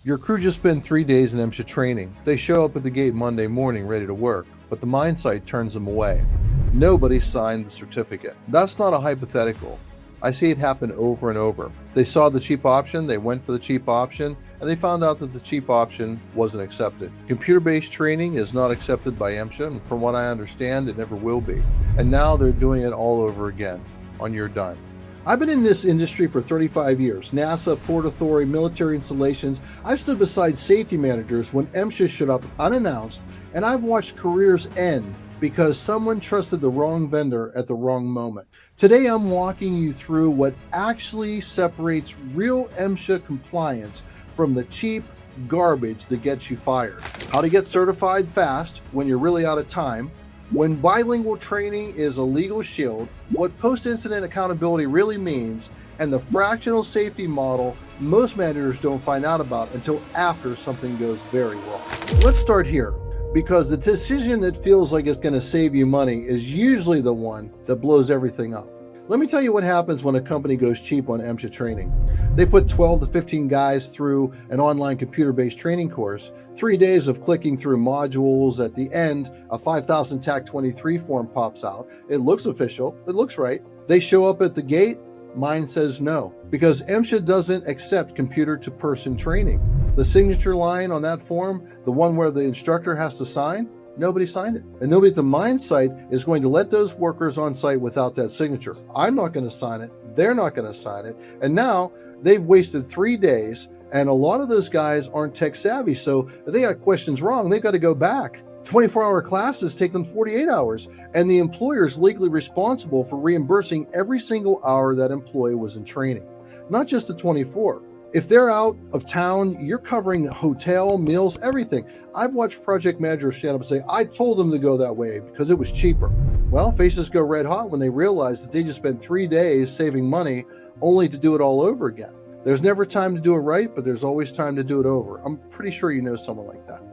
Your crew just spent 3 days in MSHA training. They show up at the gate Monday morning ready to work, but the mine site turns them away. Nobody signed the certificate. That's not a hypothetical. I see it happen over and over. They saw the cheap option, they went for the cheap option, and they found out that the cheap option wasn't accepted. Computer-based training is not accepted by MSHA, and from what I understand, it never will be. And now they're doing it all over again, on your dime. I've been in this industry for 35 years. NASA, Port Authority, military installations. I've stood beside safety managers when MSHA showed up unannounced, and I've watched careers end because someone trusted the wrong vendor at the wrong moment. Today, I'm walking you through what actually separates real MSHA compliance from the cheap garbage that gets you fired. How to get certified fast when you're really out of time. When bilingual training is a legal shield, what post-incident accountability really means, and the fractional safety model most managers don't find out about until after something goes very wrong. Let's start here, because the decision that feels like it's going to save you money is usually the one that blows everything up. Let me tell you what happens when a company goes cheap on MSHA training. They put 12 to 15 guys through an online computer-based training course, 3 days of clicking through modules. At the end, a 5000 TAC 23 form pops out. It looks official, it looks right. They show up at the gate, mine says no, because MSHA doesn't accept computer-to-person training. The signature line on that form, the one where the instructor has to sign, nobody signed it. And nobody at the mine site is going to let those workers on site without that signature. I'm not going to sign it. They're not going to sign it. And now they've wasted 3 days, and a lot of those guys aren't tech savvy. So if they got questions wrong, they've got to go back. 24-hour classes take them 48 hours, and the employer is legally responsible for reimbursing every single hour that employee was in training, not just the 24. If they're out of town, you're covering hotel, meals, everything. I've watched project managers stand up and say, I told them to go that way because it was cheaper. Well, faces go red hot when they realize that they just spent 3 days saving money only to do it all over again. There's never time to do it right, but there's always time to do it over. I'm pretty sure you know someone like that.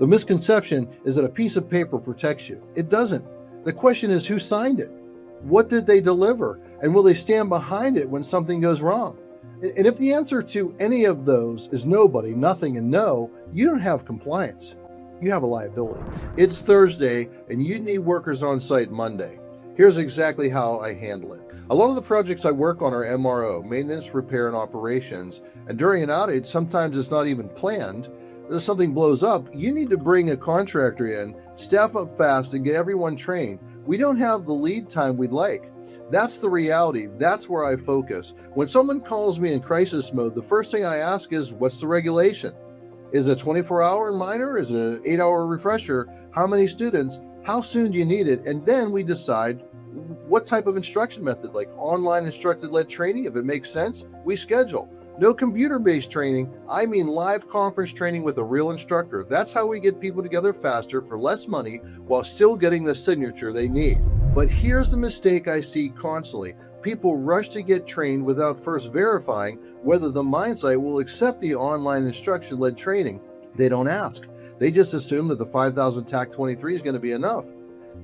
The misconception is that a piece of paper protects you. It doesn't. The question is, who signed it? What did they deliver? And will they stand behind it when something goes wrong? And if the answer to any of those is nobody, nothing, and no, you don't have compliance. You have a liability. It's Thursday, and you need workers on site Monday. Here's exactly how I handle it. A lot of the projects I work on are MRO, maintenance, repair, and operations. And during an outage, sometimes it's not even planned. If something blows up, you need to bring a contractor in, staff up fast, and get everyone trained. We don't have the lead time we'd like. That's the reality. That's where I focus. When someone calls me in crisis mode, the first thing I ask is, what's the regulation? Is it a 24-hour minor? Is it an 8-hour refresher? How many students? How soon do you need it? And then we decide what type of instruction method, like online instructor-led training. If it makes sense, we schedule. No computer-based training. I mean live conference training with a real instructor. That's how we get people together faster for less money while still getting the signature they need. But here's the mistake I see constantly. People rush to get trained without first verifying whether the mine site will accept the online instruction-led training. They don't ask. They just assume that the 5000 TAC 23 is going to be enough.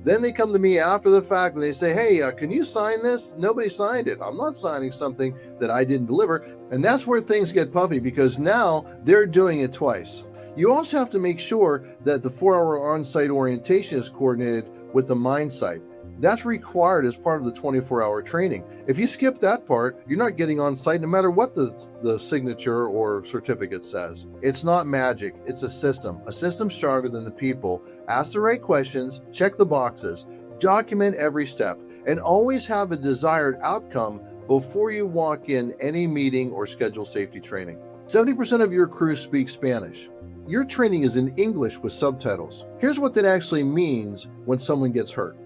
Then they come to me after the fact and they say, hey, can you sign this? Nobody signed it. I'm not signing something that I didn't deliver. And that's where things get puffy, because now they're doing it twice. You also have to make sure that the 4-hour on-site orientation is coordinated with the mine site. That's required as part of the 24-hour training. If you skip that part, you're not getting on site no matter what the signature or certificate says. It's not magic, it's a system stronger than the people. Ask the right questions, check the boxes, document every step, and always have a desired outcome before you walk in any meeting or schedule safety training. 70% of your crew speaks Spanish. Your training is in English with subtitles. Here's what that actually means when someone gets hurt.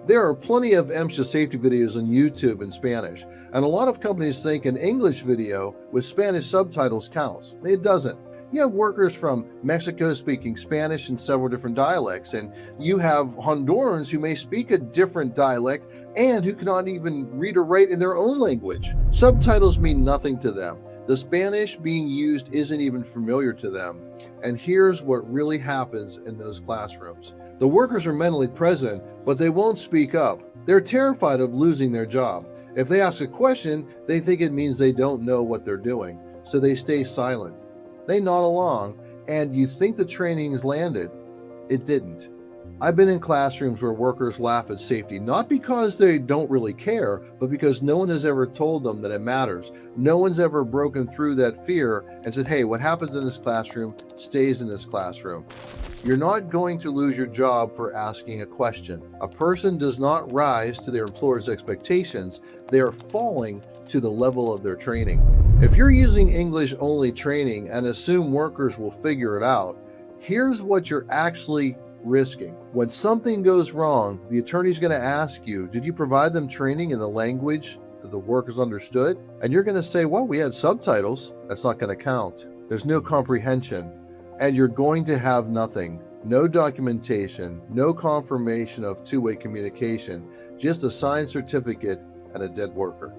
There are plenty of MSHA safety videos on YouTube in Spanish, and a lot of companies think an English video with Spanish subtitles counts. It doesn't. You have workers from Mexico speaking Spanish in several different dialects, and you have Hondurans who may speak a different dialect and who cannot even read or write in their own language. Subtitles mean nothing to them. The Spanish being used isn't even familiar to them. And here's what really happens in those classrooms. The workers are mentally present, but they won't speak up. They're terrified of losing their job. If they ask a question, they think it means they don't know what they're doing, so they stay silent. They nod along, and you think the training is landed. It didn't. I've been in classrooms where workers laugh at safety, not because they don't really care, but because no one has ever told them that it matters. No one's ever broken through that fear and said, hey, what happens in this classroom stays in this classroom. You're not going to lose your job for asking a question. A person does not rise to their employer's expectations. They are falling to the level of their training. If you're using English-only training and assume workers will figure it out, here's what you're actually risking. When something goes wrong, the attorney's going to ask you, did you provide them training in the language that the workers understood? And you're going to say, well, we had subtitles. That's not going to count. There's no comprehension. And you're going to have nothing. No documentation, no confirmation of two-way communication, just a signed certificate and a dead worker.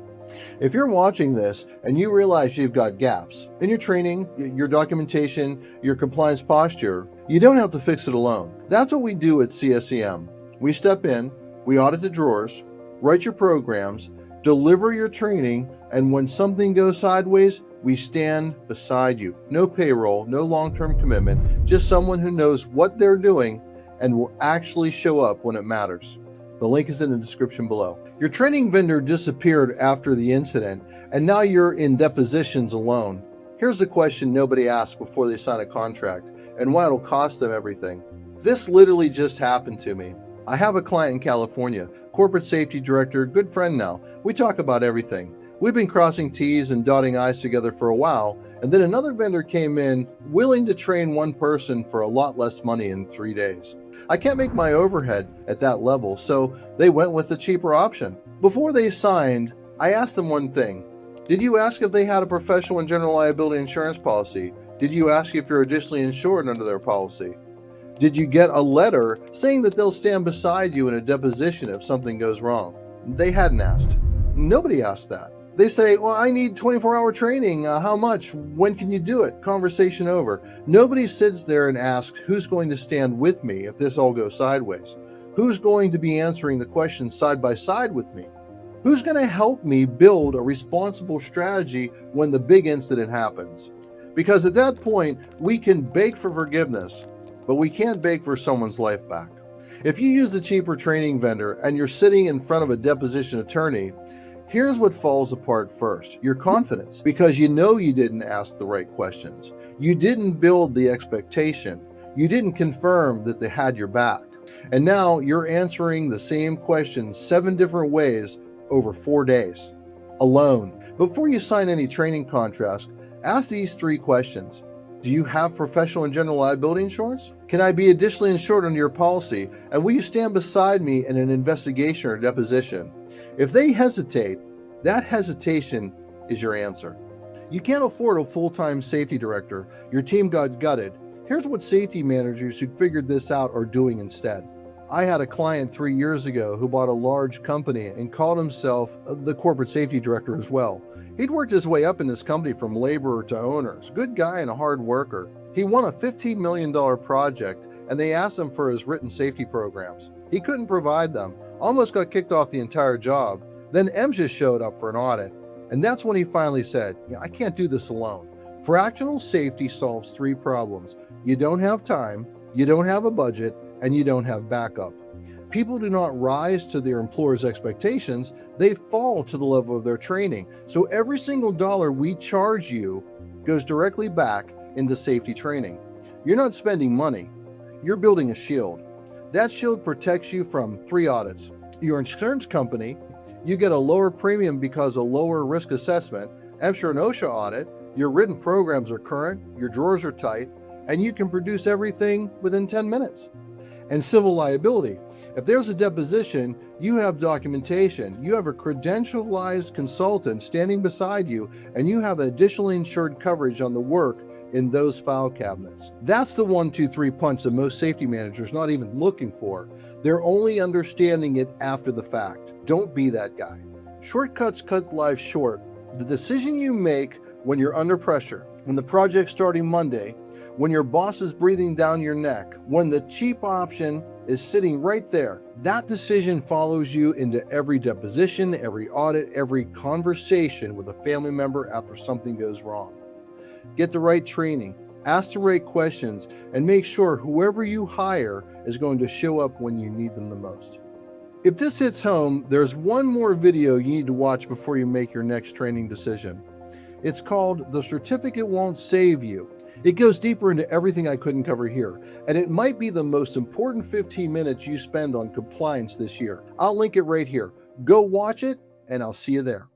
If you're watching this and you realize you've got gaps in your training, your documentation, your compliance posture, you don't have to fix it alone. That's what we do at CSEM. We step in, we audit the drawers, write your programs, deliver your training, and when something goes sideways, we stand beside you. No payroll, no long-term commitment, just someone who knows what they're doing and will actually show up when it matters. The link is in the description below. Your training vendor disappeared after the incident, and now you're in depositions alone. Here's the question nobody asks before they sign a contract, and why it'll cost them everything. This literally just happened to me. I have a client in California, corporate safety director, good friend now. We talk about everything. We've been crossing T's and dotting I's together for a while, and then another vendor came in willing to train one person for a lot less money in 3 days. I can't make my overhead at that level, so they went with the cheaper option. Before they signed, I asked them one thing. Did you ask if they had a professional and general liability insurance policy? Did you ask if you're additionally insured under their policy? Did you get a letter saying that they'll stand beside you in a deposition if something goes wrong? They hadn't asked. Nobody asked that. They say, well, I need 24-hour training. How much? When can you do it? Conversation over. Nobody sits there and asks, who's going to stand with me if this all goes sideways? Who's going to be answering the questions side by side with me? Who's going to help me build a responsible strategy when the big incident happens? Because at that point, we can beg for forgiveness, but we can't beg for someone's life back. If you use the cheaper training vendor and you're sitting in front of a deposition attorney, here's what falls apart first, your confidence, because you know you didn't ask the right questions. You didn't build the expectation. You didn't confirm that they had your back. And now you're answering the same question 7 different ways over 4 days, alone. Before you sign any training contracts, ask these 3 questions. Do you have professional and general liability insurance? Can I be additionally insured under your policy? And will you stand beside me in an investigation or deposition? If they hesitate, that hesitation is your answer. You can't afford a full-time safety director. Your team got gutted. Here's what safety managers who figured this out are doing instead. I had a client 3 years ago who bought a large company and called himself the corporate safety director as well. He'd worked his way up in this company from laborer to owners. Good guy and a hard worker. He won a $15 million project and they asked him for his written safety programs. He couldn't provide them, almost got kicked off the entire job. Then MSHA showed up for an audit. And that's when he finally said, I can't do this alone. Fractional safety solves 3 problems. You don't have time, you don't have a budget, and you don't have backup. People do not rise to their employer's expectations, they fall to the level of their training. So every single dollar we charge you goes directly back into safety training. You're not spending money, you're building a shield. That shield protects you from 3 audits. Your insurance company, you get a lower premium because of lower risk assessment. MSHA and OSHA audit, your written programs are current, your drawers are tight, and you can produce everything within 10 minutes. And civil liability. If there's a deposition, you have documentation, you have a credentialized consultant standing beside you, and you have additionally insured coverage on the work in those file cabinets. That's the 1, 2, 3 punch that most safety managers not even looking for. They're only understanding it after the fact. Don't be that guy. Shortcuts cut life short. The decision you make when you're under pressure, when the project's starting Monday, when your boss is breathing down your neck, when the cheap option is sitting right there, that decision follows you into every deposition, every audit, every conversation with a family member after something goes wrong. Get the right training, ask the right questions, and make sure whoever you hire is going to show up when you need them the most. If this hits home, there's one more video you need to watch before you make your next training decision. It's called "The Certificate Won't Save You." It goes deeper into everything I couldn't cover here, and it might be the most important 15 minutes you spend on compliance this year. I'll link it right here. Go watch it, and I'll see you there.